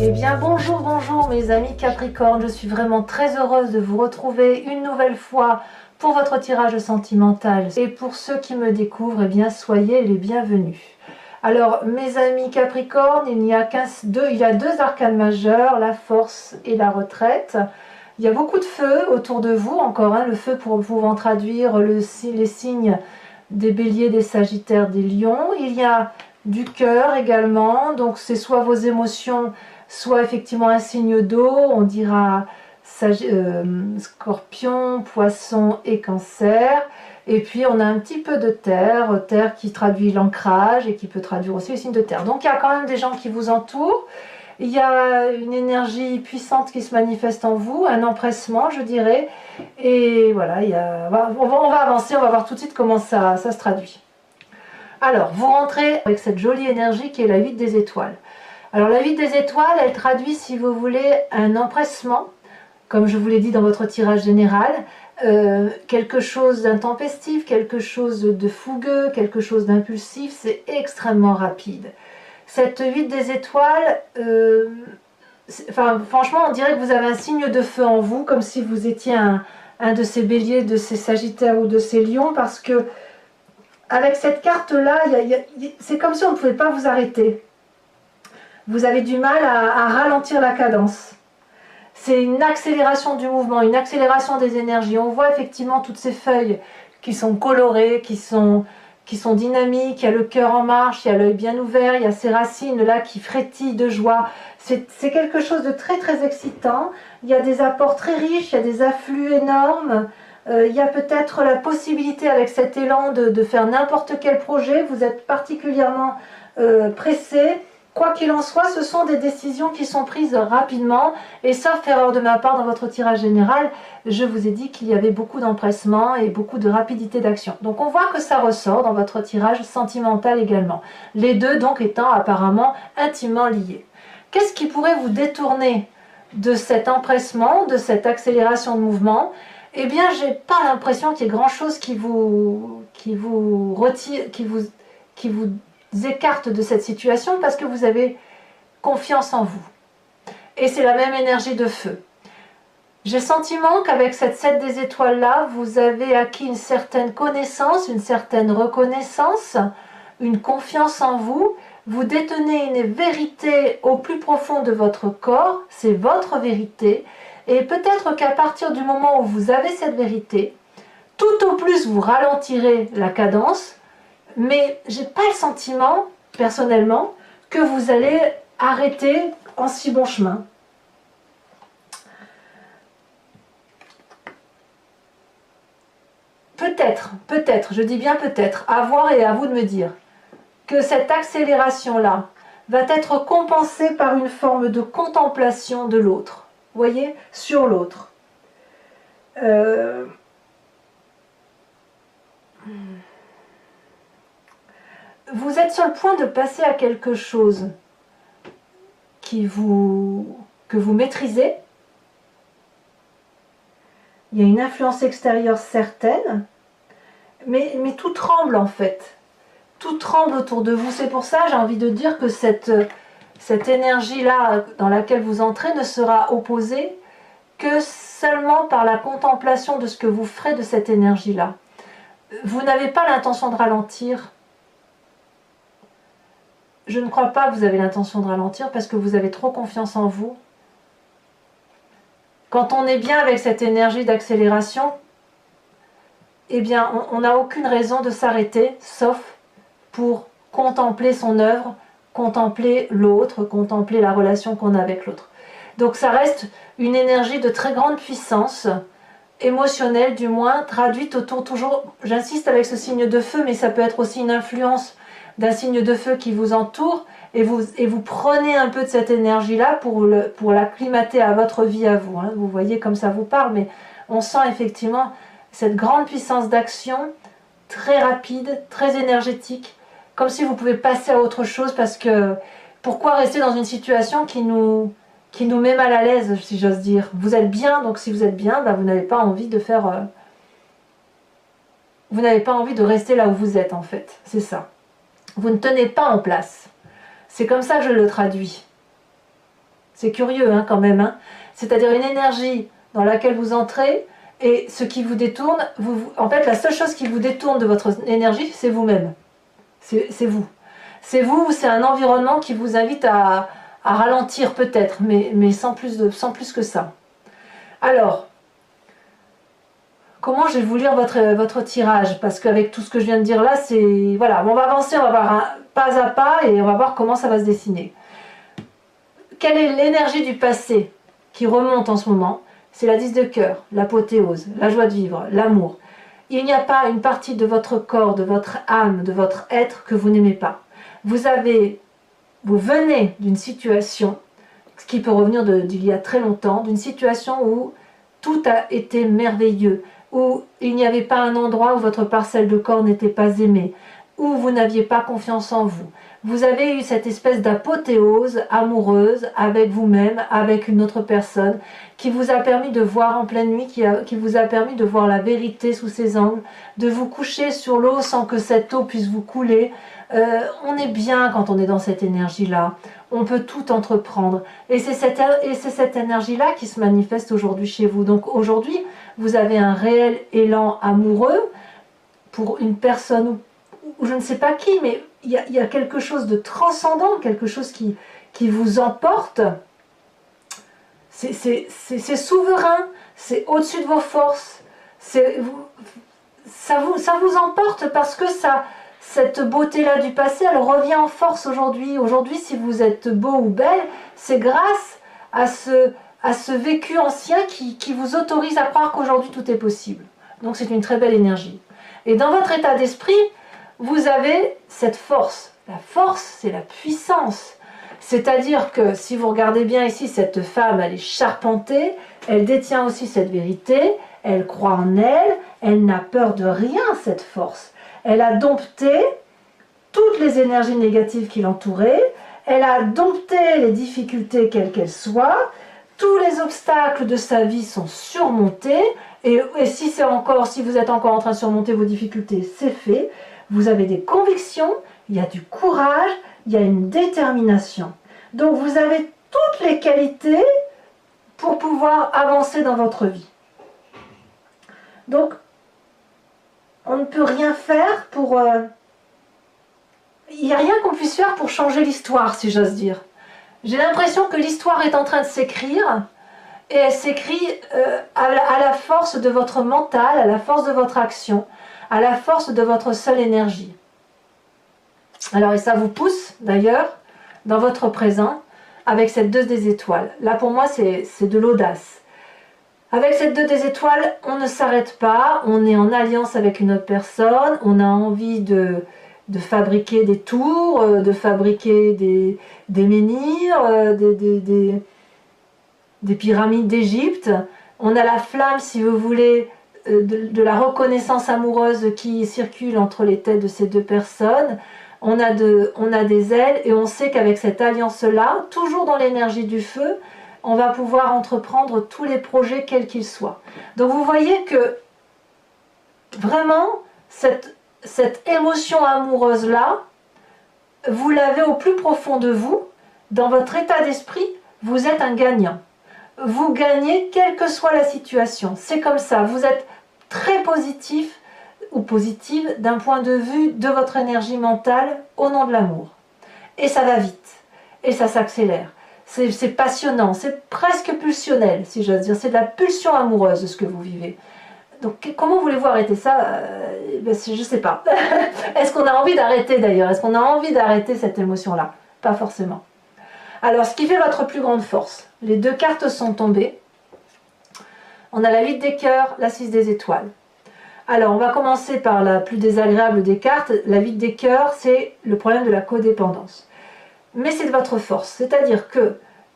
Eh bien bonjour, bonjour mes amis Capricorne, je suis vraiment très heureuse de vous retrouver une nouvelle fois pour votre tirage sentimental. Et pour ceux qui me découvrent, eh bien soyez les bienvenus. Alors mes amis Capricorne, il y a deux arcanes majeurs, la force et la retraite. Il y a beaucoup de feu autour de vous, encore le feu pour pouvoir traduire les signes des béliers, des sagittaires, des lions. Il y a du cœur également, donc c'est soit vos émotions, soit effectivement un signe d'eau, on dira scorpion, poisson et cancer. Et puis on a un petit peu de terre, terre qui traduit l'ancrage et qui peut traduire aussi le signe de terre. Donc il y a quand même des gens qui vous entourent. Il y a une énergie puissante qui se manifeste en vous, un empressement je dirais. Et voilà, on va avancer, on va voir tout de suite comment ça se traduit. Alors, vous rentrez avec cette jolie énergie qui est la 8 des étoiles. Alors la 8 des étoiles, elle traduit, si vous voulez, un empressement, comme je vous l'ai dit dans votre tirage général, quelque chose d'intempestif, quelque chose de fougueux, quelque chose d'impulsif, c'est extrêmement rapide. Cette 8 des étoiles, franchement, on dirait que vous avez un signe de feu en vous, comme si vous étiez un de ces béliers, de ces sagittaires ou de ces lions, parce que avec cette carte-là, c'est comme si on ne pouvait pas vous arrêter. Vous avez du mal à ralentir la cadence. C'est une accélération du mouvement, une accélération des énergies. On voit effectivement toutes ces feuilles qui sont colorées, qui sont dynamiques. Il y a le cœur en marche, il y a l'œil bien ouvert, il y a ces racines là qui frétillent de joie. C'est quelque chose de très très excitant. Il y a des apports très riches, il y a des afflux énormes. Il y a peut-être la possibilité avec cet élan de faire n'importe quel projet. Vous êtes particulièrement pressé. Quoi qu'il en soit, ce sont des décisions qui sont prises rapidement, et sauf erreur de ma part dans votre tirage général, je vous ai dit qu'il y avait beaucoup d'empressement et beaucoup de rapidité d'action. Donc on voit que ça ressort dans votre tirage sentimental également. Les deux donc étant apparemment intimement liés. Qu'est-ce qui pourrait vous détourner de cet empressement, de cette accélération de mouvement? Eh bien, j'ai pas l'impression qu'il y ait grand-chose qui vous retire, qui vous écarte de cette situation, parce que vous avez confiance en vous. Et c'est la même énergie de feu. J'ai le sentiment qu'avec cette 7 des étoiles là, vous avez acquis une certaine connaissance, une certaine reconnaissance, une confiance en vous. Vous détenez une vérité au plus profond de votre corps, c'est votre vérité. Et peut-être qu'à partir du moment où vous avez cette vérité, tout au plus vous ralentirez la cadence, mais j'ai pas le sentiment, personnellement, que vous allez arrêter en si bon chemin. Peut-être, je dis bien peut-être, à voir et à vous de me dire, que cette accélération-là va être compensée par une forme de contemplation de l'autre, vous voyez, sur l'autre. Vous êtes sur le point de passer à quelque chose que vous maîtrisez. Il y a une influence extérieure certaine, mais tout tremble en fait. Tout tremble autour de vous. C'est pour ça j'ai envie de dire que cette énergie-là dans laquelle vous entrez ne sera opposée que seulement par la contemplation de ce que vous ferez de cette énergie-là. Vous n'avez pas l'intention de ralentir. Je ne crois pas que vous avez l'intention de ralentir parce que vous avez trop confiance en vous. Quand on est bien avec cette énergie d'accélération, eh bien, on n'a aucune raison de s'arrêter, sauf pour contempler son œuvre, contempler l'autre, contempler la relation qu'on a avec l'autre. Donc ça reste une énergie de très grande puissance, émotionnelle du moins, traduite autour toujours, j'insiste avec ce signe de feu, mais ça peut être aussi une influence d'un signe de feu qui vous entoure, et vous prenez un peu de cette énergie-là pour l'acclimater à votre vie à vous. Vous voyez comme ça vous parle, mais on sent effectivement cette grande puissance d'action, très rapide, très énergétique, comme si vous pouvez passer à autre chose, parce que pourquoi rester dans une situation qui nous met mal à l'aise, si j'ose dire. Vous êtes bien, donc si vous êtes bien, vous n'avez pas envie de faire... vous n'avez pas envie de rester là où vous êtes en fait, c'est ça. Vous ne tenez pas en place. C'est comme ça que je le traduis. C'est curieux hein, quand même. Hein. C'est-à-dire une énergie dans laquelle vous entrez et ce qui vous détourne, en fait la seule chose qui vous détourne de votre énergie, c'est vous-même. C'est vous. C'est vous, c'est un environnement qui vous invite à ralentir peut-être, mais sans plus que ça. Alors, comment je vais vous lire votre tirage? Parce qu'avec tout ce que je viens de dire là, c'est... Voilà, on va avancer, on va voir un pas à pas et on va voir comment ça va se dessiner. Quelle est l'énergie du passé qui remonte en ce moment? C'est la 10 de cœur, l'apothéose, la joie de vivre, l'amour. Il n'y a pas une partie de votre corps, de votre âme, de votre être que vous n'aimez pas. Vous venez d'une situation, ce qui peut revenir d'il y a très longtemps, d'une situation où tout a été merveilleux, où il n'y avait pas un endroit où votre parcelle de corps n'était pas aimée, où vous n'aviez pas confiance en vous. Vous avez eu cette espèce d'apothéose amoureuse avec vous-même, avec une autre personne, qui vous a permis de voir en pleine nuit, qui vous a permis de voir la vérité sous ses angles, de vous coucher sur l'eau sans que cette eau puisse vous couler. On est bien quand on est dans cette énergie-là. On peut tout entreprendre. Et c'est cette énergie-là qui se manifeste aujourd'hui chez vous. Donc aujourd'hui, vous avez un réel élan amoureux pour une personne ou je ne sais pas qui, mais il y a quelque chose de transcendant, quelque chose qui vous emporte. C'est souverain, c'est au-dessus de vos forces. Ça vous emporte parce que cette beauté-là du passé, elle revient en force aujourd'hui. Aujourd'hui, si vous êtes beau ou belle, c'est grâce à ce vécu ancien qui vous autorise à croire qu'aujourd'hui tout est possible. Donc c'est une très belle énergie. Et dans votre état d'esprit, vous avez cette force. La force, c'est la puissance. C'est-à-dire que si vous regardez bien ici, cette femme, elle est charpentée, elle détient aussi cette vérité, elle croit en elle, elle n'a peur de rien, cette force. Elle a dompté toutes les énergies négatives qui l'entouraient, elle a dompté les difficultés quelles qu'elles soient, tous les obstacles de sa vie sont surmontés, et si vous êtes encore en train de surmonter vos difficultés, c'est fait. Vous avez des convictions, il y a du courage, il y a une détermination. Donc vous avez toutes les qualités pour pouvoir avancer dans votre vie. Donc, on ne peut rien faire pour... il n'y a rien qu'on puisse faire pour changer l'histoire, si j'ose dire. J'ai l'impression que l'histoire est en train de s'écrire, et elle s'écrit à la force de votre mental, à la force de votre action, à la force de votre seule énergie. Alors, et ça vous pousse, d'ailleurs, dans votre présent, avec cette 2 des étoiles. Là, pour moi, c'est de l'audace. Avec cette 2 des étoiles, on ne s'arrête pas, on est en alliance avec une autre personne, on a envie de fabriquer des tours, de fabriquer des menhirs, des pyramides d'Égypte. On a la flamme, si vous voulez, de la reconnaissance amoureuse qui circule entre les têtes de ces deux personnes. On a des ailes et on sait qu'avec cette alliance-là, toujours dans l'énergie du feu, on va pouvoir entreprendre tous les projets quels qu'ils soient. Donc vous voyez que vraiment, cette émotion amoureuse-là, vous l'avez au plus profond de vous, dans votre état d'esprit, vous êtes un gagnant. Vous gagnez quelle que soit la situation. C'est comme ça, vous êtes très positif ou positive d'un point de vue de votre énergie mentale au nom de l'amour. Et ça va vite, et ça s'accélère. C'est passionnant, c'est presque pulsionnel, si j'ose dire. C'est de la pulsion amoureuse ce que vous vivez. Donc comment voulez-vous arrêter ça? Je ne sais pas. Est-ce qu'on a envie d'arrêter d'ailleurs? Est-ce qu'on a envie d'arrêter cette émotion-là? Pas forcément. Alors, ce qui fait votre plus grande force, les deux cartes sont tombées. On a la 8 des cœurs, la 6 des étoiles. Alors, on va commencer par la plus désagréable des cartes. La 8 des cœurs, c'est le problème de la codépendance. Mais c'est de votre force. C'est-à-dire que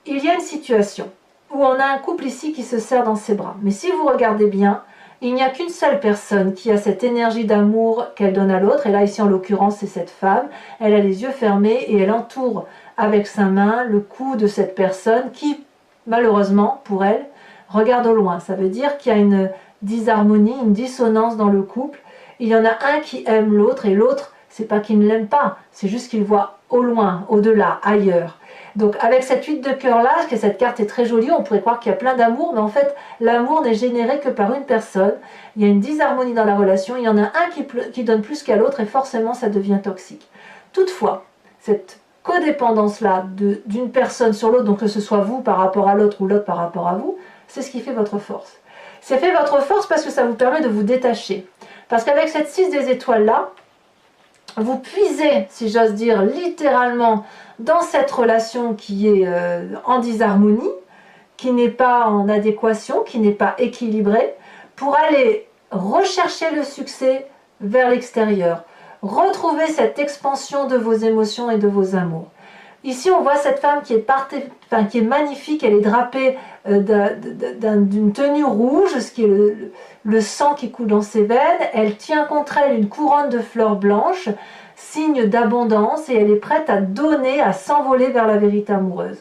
il y a une situation où on a un couple ici qui se serre dans ses bras. Mais si vous regardez bien, il n'y a qu'une seule personne qui a cette énergie d'amour qu'elle donne à l'autre. Et là, ici, en l'occurrence, c'est cette femme. Elle a les yeux fermés et elle entoure avec sa main le cou de cette personne qui, malheureusement, pour elle, regarde au loin. Ça veut dire qu'il y a une disharmonie, une dissonance dans le couple. Il y en a un qui aime l'autre et l'autre, c'est pas qu'il ne l'aime pas, c'est juste qu'il voit au loin, au-delà, ailleurs. Donc avec cette 8 de cœur là, que cette carte est très jolie, on pourrait croire qu'il y a plein d'amour, mais en fait l'amour n'est généré que par une personne. Il y a une disharmonie dans la relation, il y en a un qui donne plus qu'à l'autre et forcément ça devient toxique. Toutefois, cette codépendance là d'une personne sur l'autre, donc que ce soit vous par rapport à l'autre ou l'autre par rapport à vous, c'est ce qui fait votre force. C'est fait votre force parce que ça vous permet de vous détacher. Parce qu'avec cette 6 des étoiles là, vous puisez, si j'ose dire, littéralement dans cette relation qui est en disharmonie, qui n'est pas en adéquation, qui n'est pas équilibrée, pour aller rechercher le succès vers l'extérieur, retrouver cette expansion de vos émotions et de vos amours. Ici, on voit cette femme qui est magnifique, elle est drapée d'une tenue rouge, ce qui est le sang qui coule dans ses veines. Elle tient contre elle une couronne de fleurs blanches, signe d'abondance, et elle est prête à donner, à s'envoler vers la vérité amoureuse.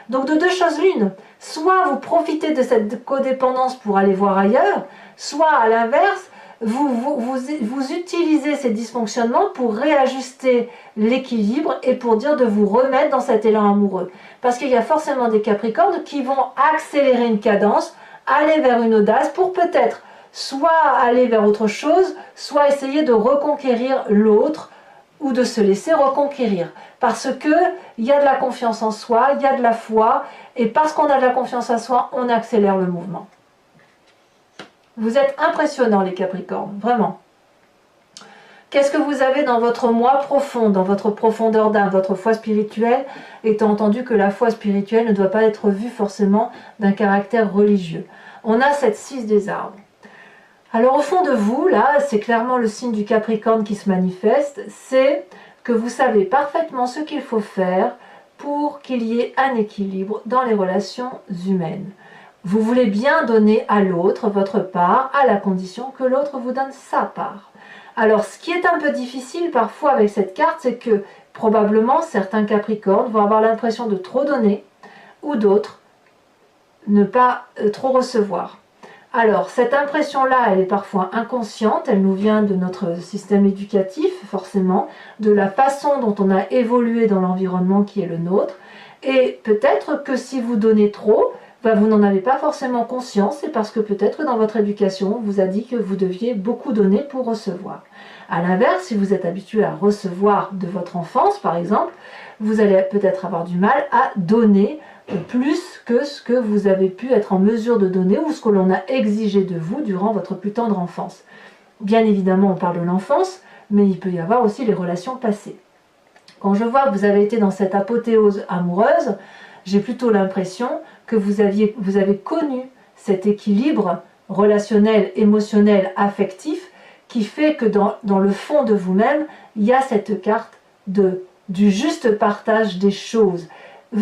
Donc de deux choses l'une, soit vous profitez de cette codépendance pour aller voir ailleurs, soit à l'inverse, vous utilisez ces dysfonctionnements pour réajuster l'équilibre et pour dire de vous remettre dans cet élan amoureux. Parce qu'il y a forcément des Capricornes qui vont accélérer une cadence, aller vers une audace pour peut-être soit aller vers autre chose, soit essayer de reconquérir l'autre ou de se laisser reconquérir. Parce qu'il y a de la confiance en soi, il y a de la foi, et parce qu'on a de la confiance en soi, on accélère le mouvement. Vous êtes impressionnants les Capricornes, vraiment. Qu'est-ce que vous avez dans votre moi profond, dans votre profondeur d'âme, votre foi spirituelle, étant entendu que la foi spirituelle ne doit pas être vue forcément d'un caractère religieux. On a cette 6 des arbres. Alors au fond de vous, là, c'est clairement le signe du Capricorne qui se manifeste, c'est que vous savez parfaitement ce qu'il faut faire pour qu'il y ait un équilibre dans les relations humaines. Vous voulez bien donner à l'autre votre part, à la condition que l'autre vous donne sa part. Alors, ce qui est un peu difficile parfois avec cette carte, c'est que probablement certains Capricornes vont avoir l'impression de trop donner, ou d'autres ne pas trop recevoir. Alors, cette impression-là, elle est parfois inconsciente, elle nous vient de notre système éducatif, forcément, de la façon dont on a évolué dans l'environnement qui est le nôtre, et peut-être que si vous donnez trop, vous n'en avez pas forcément conscience, c'est parce que peut-être que dans votre éducation, on vous a dit que vous deviez beaucoup donner pour recevoir. A l'inverse, si vous êtes habitué à recevoir de votre enfance, par exemple, vous allez peut-être avoir du mal à donner plus que ce que vous avez pu être en mesure de donner ou ce que l'on a exigé de vous durant votre plus tendre enfance. Bien évidemment, on parle de l'enfance, mais il peut y avoir aussi les relations passées. Quand je vois que vous avez été dans cette apothéose amoureuse, j'ai plutôt l'impression que vous avez connu cet équilibre relationnel, émotionnel, affectif, qui fait que dans le fond de vous-même, il y a cette carte du juste partage des choses.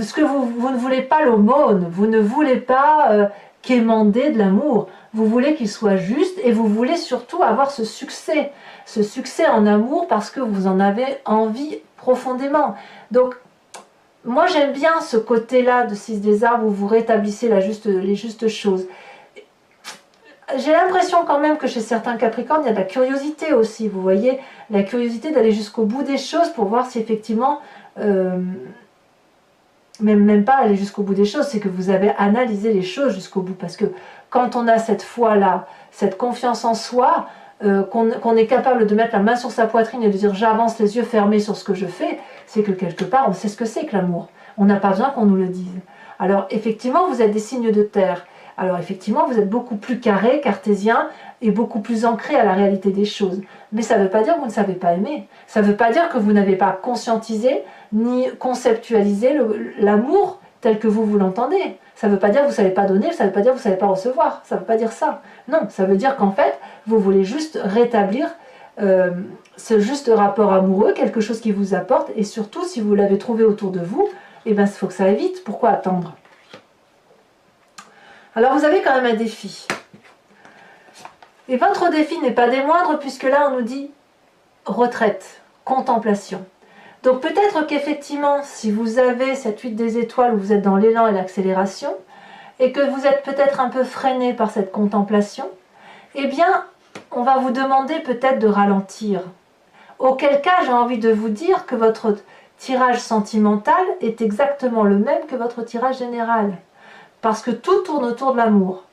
Ce que vous ne voulez pas l'aumône, vous ne voulez pas quémander de l'amour, vous voulez qu'il soit juste et vous voulez surtout avoir ce succès en amour parce que vous en avez envie profondément. Donc, moi j'aime bien ce côté-là de 6 des arbres où vous rétablissez les justes choses. J'ai l'impression quand même que chez certains Capricornes, il y a de la curiosité aussi, vous voyez, la curiosité d'aller jusqu'au bout des choses pour voir si effectivement, même pas aller jusqu'au bout des choses, c'est que vous avez analysé les choses jusqu'au bout, parce que quand on a cette foi-là, cette confiance en soi, qu'on est capable de mettre la main sur sa poitrine et de dire j'avance les yeux fermés sur ce que je fais, c'est que quelque part on sait ce que c'est que l'amour. On n'a pas besoin qu'on nous le dise. Alors effectivement vous êtes des signes de terre. Alors effectivement vous êtes beaucoup plus carré, cartésien et beaucoup plus ancré à la réalité des choses. Mais ça ne veut pas dire que vous ne savez pas aimer. Ça ne veut pas dire que vous n'avez pas conscientisé ni conceptualisé l'amour tel que vous l'entendez. Ça ne veut pas dire que vous ne savez pas donner, ça ne veut pas dire que vous ne savez pas recevoir. Ça ne veut pas dire ça. Non, ça veut dire qu'en fait, vous voulez juste rétablir ce juste rapport amoureux, quelque chose qui vous apporte, et surtout, si vous l'avez trouvé autour de vous, eh bien, il faut que ça aille vite. Pourquoi attendre? Alors, vous avez quand même un défi. Et votre défi n'est pas des moindres, puisque là, on nous dit retraite, contemplation. Donc peut-être qu'effectivement, si vous avez cette 8 des étoiles où vous êtes dans l'élan et l'accélération, et que vous êtes peut-être un peu freiné par cette contemplation, eh bien, on va vous demander peut-être de ralentir. Auquel cas, j'ai envie de vous dire que votre tirage sentimental est exactement le même que votre tirage général. Parce que tout tourne autour de l'amour.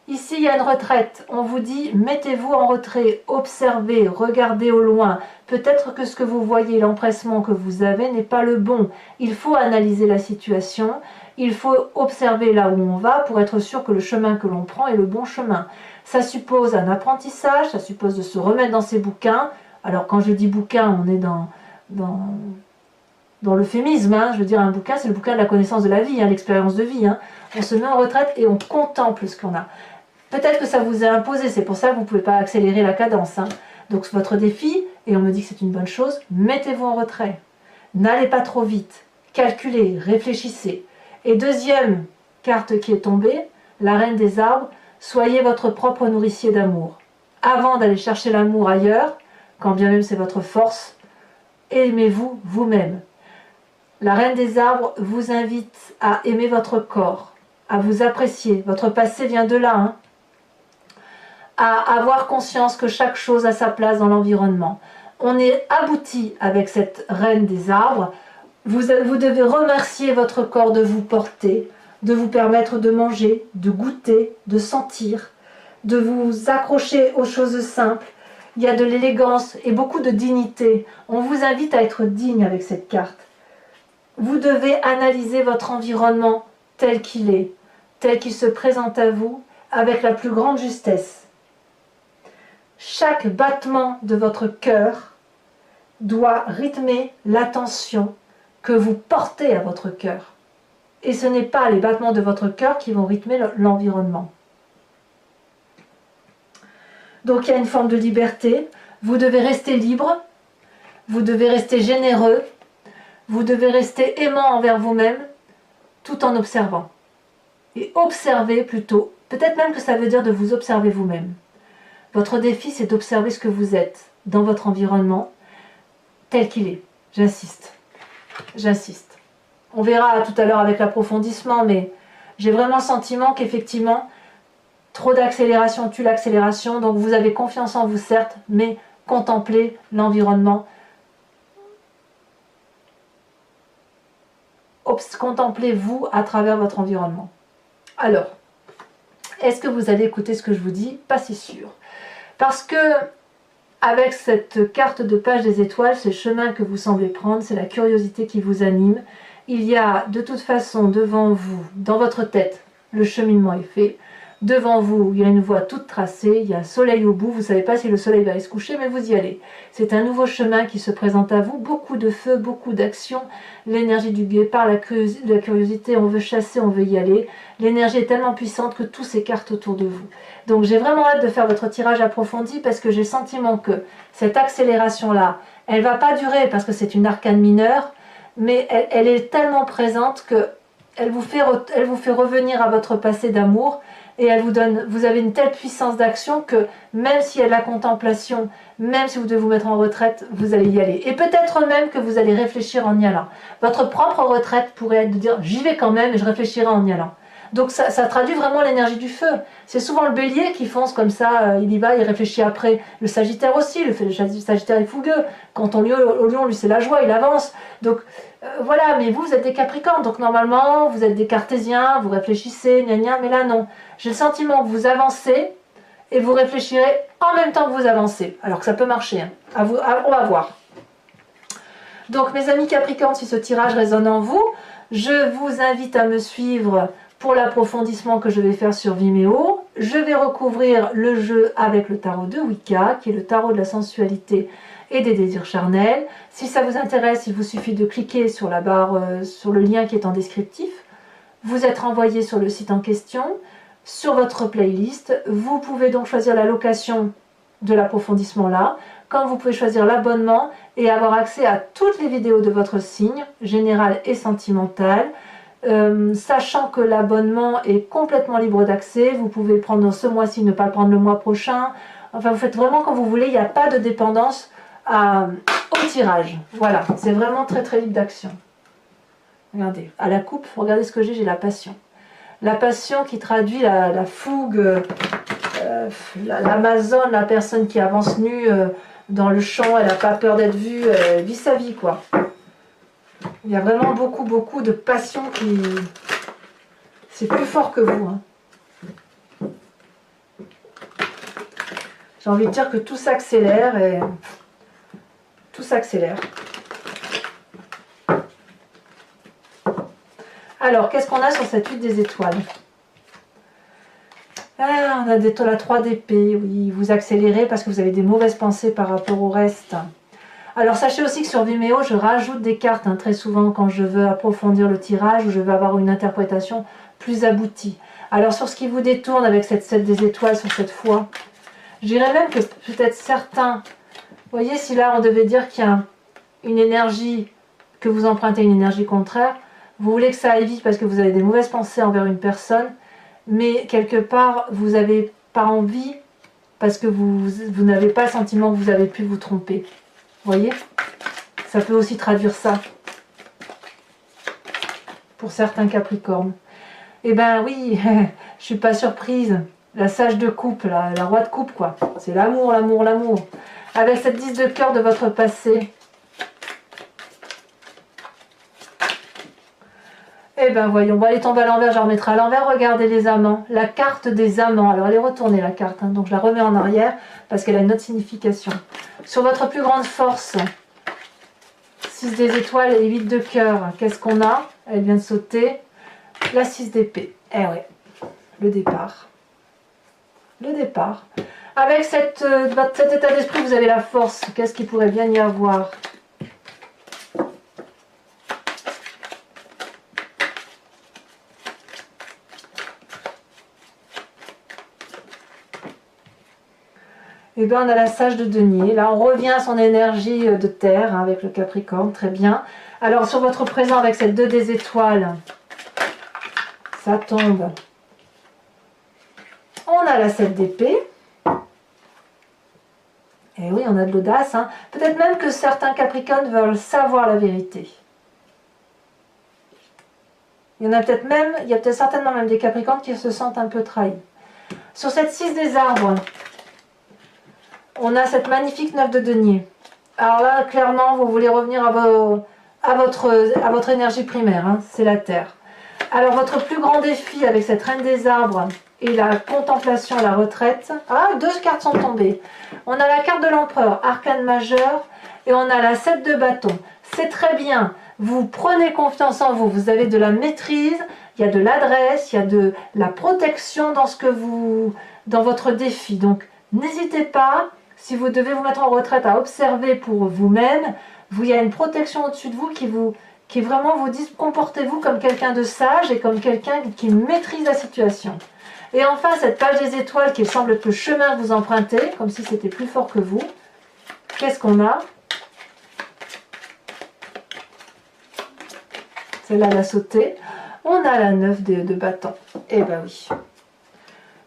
Ici, il y a une retraite. On vous dit, mettez-vous en retrait, observez, regardez au loin. Peut-être que ce que vous voyez, l'empressement que vous avez n'est pas le bon. Il faut analyser la situation. Il faut observer là où on va pour être sûr que le chemin que l'on prend est le bon chemin. Ça suppose un apprentissage, ça suppose de se remettre dans ses bouquins. Alors, quand je dis bouquin, on est dans l'euphémisme. Hein. Je veux dire, un bouquin, c'est le bouquin de la connaissance de la vie, hein, l'expérience de vie. Hein. On se met en retraite et on contemple ce qu'on a. Peut-être que ça vous est imposé, c'est pour ça que vous ne pouvez pas accélérer la cadence. Hein. Donc votre défi, et on me dit que c'est une bonne chose, mettez-vous en retrait. N'allez pas trop vite. Calculez, réfléchissez. Et deuxième carte qui est tombée, la reine des arbres, soyez votre propre nourricier d'amour. Avant d'aller chercher l'amour ailleurs, quand bien même c'est votre force, aimez-vous vous-même. La reine des arbres vous invite à aimer votre corps, à vous apprécier. Votre passé vient de là, hein. À avoir conscience que chaque chose a sa place dans l'environnement. On est abouti avec cette reine des arbres. Vous devez remercier votre corps de vous porter, de vous permettre de manger, de goûter, de sentir, de vous accrocher aux choses simples. Il y a de l'élégance et beaucoup de dignité. On vous invite à être digne avec cette carte. Vous devez analyser votre environnement tel qu'il se présente à vous, avec la plus grande justesse. Chaque battement de votre cœur doit rythmer l'attention que vous portez à votre cœur. Et ce n'est pas les battements de votre cœur qui vont rythmer l'environnement. Donc il y a une forme de liberté. Vous devez rester libre, vous devez rester généreux, vous devez rester aimant envers vous-même, tout en observant. Et observer plutôt, peut-être même que ça veut dire de vous observer vous-même. Votre défi, c'est d'observer ce que vous êtes dans votre environnement, tel qu'il est. J'insiste. J'insiste. On verra tout à l'heure avec l'approfondissement, mais j'ai vraiment le sentiment qu'effectivement, trop d'accélération tue l'accélération, donc vous avez confiance en vous, certes, mais contemplez l'environnement. Contemplez-vous à travers votre environnement. Alors, est-ce que vous allez écouter ce que je vous dis? Pas si sûr. Parce que, avec cette carte de page des étoiles, c'est le chemin que vous semblez prendre, c'est la curiosité qui vous anime. Il y a de toute façon devant vous, dans votre tête, le cheminement est fait. Devant vous, il y a une voie toute tracée, il y a un soleil au bout, vous ne savez pas si le soleil va aller se coucher, mais vous y allez. C'est un nouveau chemin qui se présente à vous, beaucoup de feu, beaucoup d'action, l'énergie du guépard, la curiosité, on veut chasser, on veut y aller. L'énergie est tellement puissante que tout s'écarte autour de vous. Donc j'ai vraiment hâte de faire votre tirage approfondi parce que j'ai le sentiment que cette accélération-là, elle ne va pas durer parce que c'est une arcane mineure, mais elle est tellement présente que elle vous fait revenir à votre passé d'amour. Et elle vous donne, vous avez une telle puissance d'action que même s'il y a de la contemplation, même si vous devez vous mettre en retraite, vous allez y aller. Et peut-être même que vous allez réfléchir en y allant. Votre propre retraite pourrait être de dire, j'y vais quand même et je réfléchirai en y allant. Donc ça traduit vraiment l'énergie du feu. C'est souvent le bélier qui fonce comme ça, il y va, il réfléchit après. Le sagittaire aussi, le sagittaire est fougueux. Quand on au lion, lui c'est la joie, il avance. Donc voilà, mais vous êtes des capricornes, donc normalement vous êtes des cartésiens, vous réfléchissez, gna gna, mais là non. J'ai le sentiment que vous avancez et vous réfléchirez en même temps que vous avancez. Alors que ça peut marcher, hein. On va voir. Donc mes amis capricornes, si ce tirage résonne en vous, je vous invite à me suivre pour l'approfondissement que je vais faire sur Vimeo. Je vais recouvrir le jeu avec le tarot de Wicca, qui est le tarot de la sensualité et des désirs charnels. Si ça vous intéresse, il vous suffit de cliquer sur la barre, sur le lien qui est en descriptif. Vous êtes renvoyé sur le site en question, sur votre playlist. Vous pouvez donc choisir la location de l'approfondissement là, comme vous pouvez choisir l'abonnement et avoir accès à toutes les vidéos de votre signe, général et sentimental. Sachant que l'abonnement est complètement libre d'accès, vous pouvez le prendre ce mois-ci, ne pas le prendre le mois prochain. Enfin, vous faites vraiment comme vous voulez, il n'y a pas de dépendance au tirage. Voilà, c'est vraiment très très libre d'action. Regardez, à la coupe, regardez ce que j'ai la passion. La passion qui traduit la fougue, l'Amazone, la personne qui avance nue dans le champ, elle n'a pas peur d'être vue, elle vit sa vie, quoi. Il y a vraiment beaucoup, beaucoup de passion qui... C'est plus fort que vous, hein. J'ai envie de dire que tout s'accélère et... Tout s'accélère. Alors, qu'est-ce qu'on a sur cette huile des étoiles? Ah, on a la 3 d'épée, oui, vous accélérez parce que vous avez des mauvaises pensées par rapport au reste. Alors, sachez aussi que sur Vimeo, je rajoute des cartes, hein, très souvent quand je veux approfondir le tirage ou je veux avoir une interprétation plus aboutie. Alors, sur ce qui vous détourne avec cette 7 des étoiles sur cette fois, je dirais même que peut-être certains... Vous voyez, si là, on devait dire qu'il y a une énergie, que vous empruntez une énergie contraire, vous voulez que ça aille vite parce que vous avez des mauvaises pensées envers une personne, mais quelque part, vous n'avez pas envie parce que vous n'avez pas le sentiment que vous avez pu vous tromper. Vous voyez? Ça peut aussi traduire ça. Pour certains Capricornes. Eh ben oui, je suis pas surprise. La sage de coupe, la roi de coupe, quoi. C'est l'amour, l'amour, l'amour. Avec cette 10 de cœur de votre passé. Eh ben voyons, bon, elle est tombée à l'envers, je la remettrai à l'envers. Regardez les amants, la carte des amants. Alors elle est retournée la carte, hein, donc je la remets en arrière parce qu'elle a une autre signification. Sur votre plus grande force, 6 des étoiles et 8 de cœur, qu'est-ce qu'on a? Elle vient de sauter. La 6 d'épée. Eh ouais, le départ. Le départ. Avec cet état d'esprit, vous avez la force. Qu'est-ce qu'il pourrait bien y avoir? Et bien on a la sage de denier. Là on revient à son énergie de terre, hein, avec le Capricorne, très bien. Alors sur votre présent avec cette 2 des étoiles, ça tombe. On a la 7 d'épée. Et oui, on a de l'audace. Hein. Peut-être même que certains Capricornes veulent savoir la vérité. Il y en a peut-être même, il y a peut-être certainement même des Capricornes qui se sentent un peu trahis. Sur cette 6 des arbres, on a cette magnifique 9 de denier. Alors là, clairement, vous voulez revenir à votre énergie primaire, hein, c'est la terre. Alors, votre plus grand défi avec cette reine des arbres et la contemplation, la retraite. Ah, 2 cartes sont tombées. On a la carte de l'empereur, arcane majeur, et on a la 7 de bâton. C'est très bien. Vous prenez confiance en vous, vous avez de la maîtrise, il y a de l'adresse, il y a de la protection dans votre défi. Donc, n'hésitez pas. Si vous devez vous mettre en retraite, à observer pour vous-même, il y a une protection au-dessus de vous qui vraiment vous dit comportez-vous comme quelqu'un de sage et comme quelqu'un qui maîtrise la situation. Et enfin, cette page des étoiles qui semble être le chemin que vous empruntez, comme si c'était plus fort que vous. Qu'est-ce qu'on a? Celle-là, elle a sauté. On a la 9 de bâton. Eh ben oui.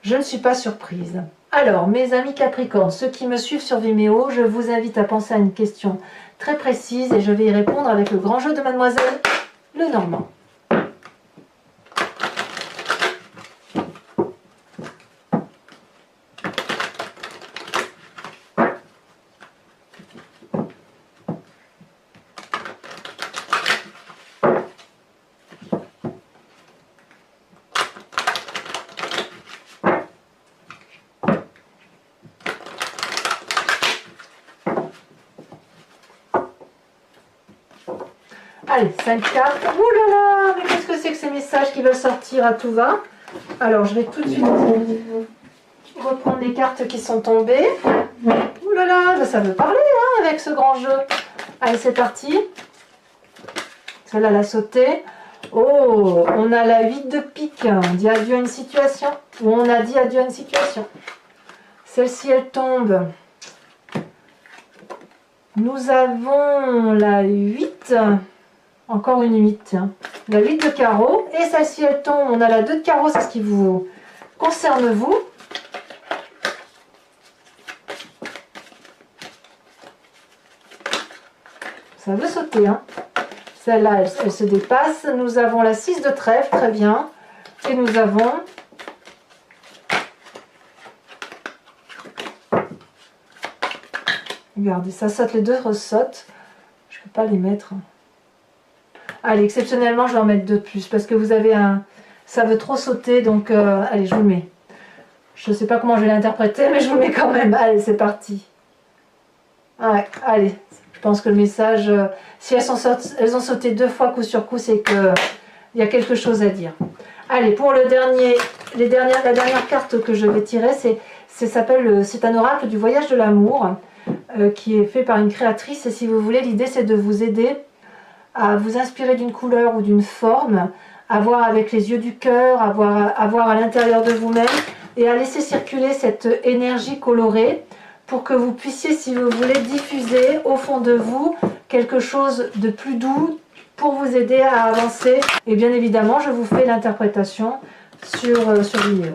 Je ne suis pas surprise. Alors, mes amis Capricornes, ceux qui me suivent sur Vimeo, je vous invite à penser à une question très précise et je vais y répondre avec le grand jeu de Mademoiselle Lenormand. Allez, 5 cartes. Ouh là là, mais qu'est-ce que c'est que ces messages qui veulent sortir à tout va? Alors, je vais tout de suite reprendre les cartes qui sont tombées. Ouh là là, ça veut parler hein, avec ce grand jeu. Allez, c'est parti. Celle-là, elle a sauté. Oh, on a la 8 de pique. On dit adieu à une situation. Ou on a dit adieu à une situation. Celle-ci, elle tombe. Nous avons la 8. Encore une 8, tiens. La 8 de carreau. Et celle-ci, elle tombe. On a la 2 de carreau, c'est ce qui vous concerne, vous. Ça veut sauter, hein. Celle-là, elle se dépasse. Nous avons la 6 de trèfle, très bien. Et nous avons... Regardez, ça saute, les deux ressautent. Je ne peux pas les mettre. Allez, exceptionnellement, je vais en mettre deux de plus parce que vous avez un... Ça veut trop sauter, donc allez, je vous le mets. Je ne sais pas comment je vais l'interpréter, mais je vous le mets quand même. Allez, c'est parti. Ouais, allez, je pense que le message, si elles ont sauté deux fois coup sur coup, c'est qu'il y a quelque chose à dire. Allez, pour le dernier, la dernière carte que je vais tirer, c'est un oracle du voyage de l'amour qui est fait par une créatrice. Et si vous voulez, l'idée c'est de vous aider à vous inspirer d'une couleur ou d'une forme, à voir avec les yeux du cœur, à voir à l'intérieur de vous-même et à laisser circuler cette énergie colorée pour que vous puissiez, si vous voulez, diffuser au fond de vous quelque chose de plus doux pour vous aider à avancer. Et bien évidemment, je vous fais l'interprétation sur vidéo.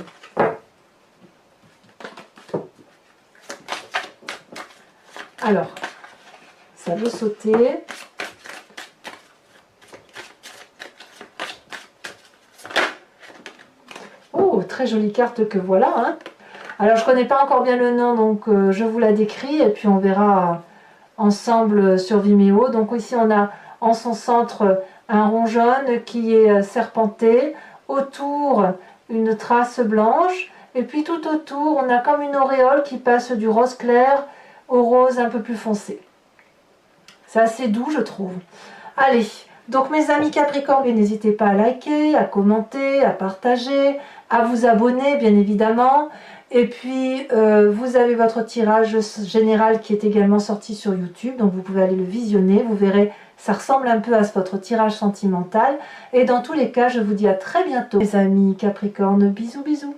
Alors, ça veut sauter. Oh, très jolie carte que voilà, hein. Alors, je ne connais pas encore bien le nom, donc je vous la décris et puis on verra ensemble sur Vimeo. Donc ici, on a en son centre un rond jaune qui est serpenté. Autour, une trace blanche. Et puis tout autour, on a comme une auréole qui passe du rose clair au rose un peu plus foncé. C'est assez doux, je trouve. Allez, donc mes amis Capricorne, n'hésitez pas à liker, à commenter, à partager, à vous abonner, bien évidemment. Et puis, vous avez votre tirage général qui est également sorti sur YouTube. Donc, vous pouvez aller le visionner. Vous verrez, ça ressemble un peu à votre tirage sentimental. Et dans tous les cas, je vous dis à très bientôt. Les amis Capricorne, bisous, bisous.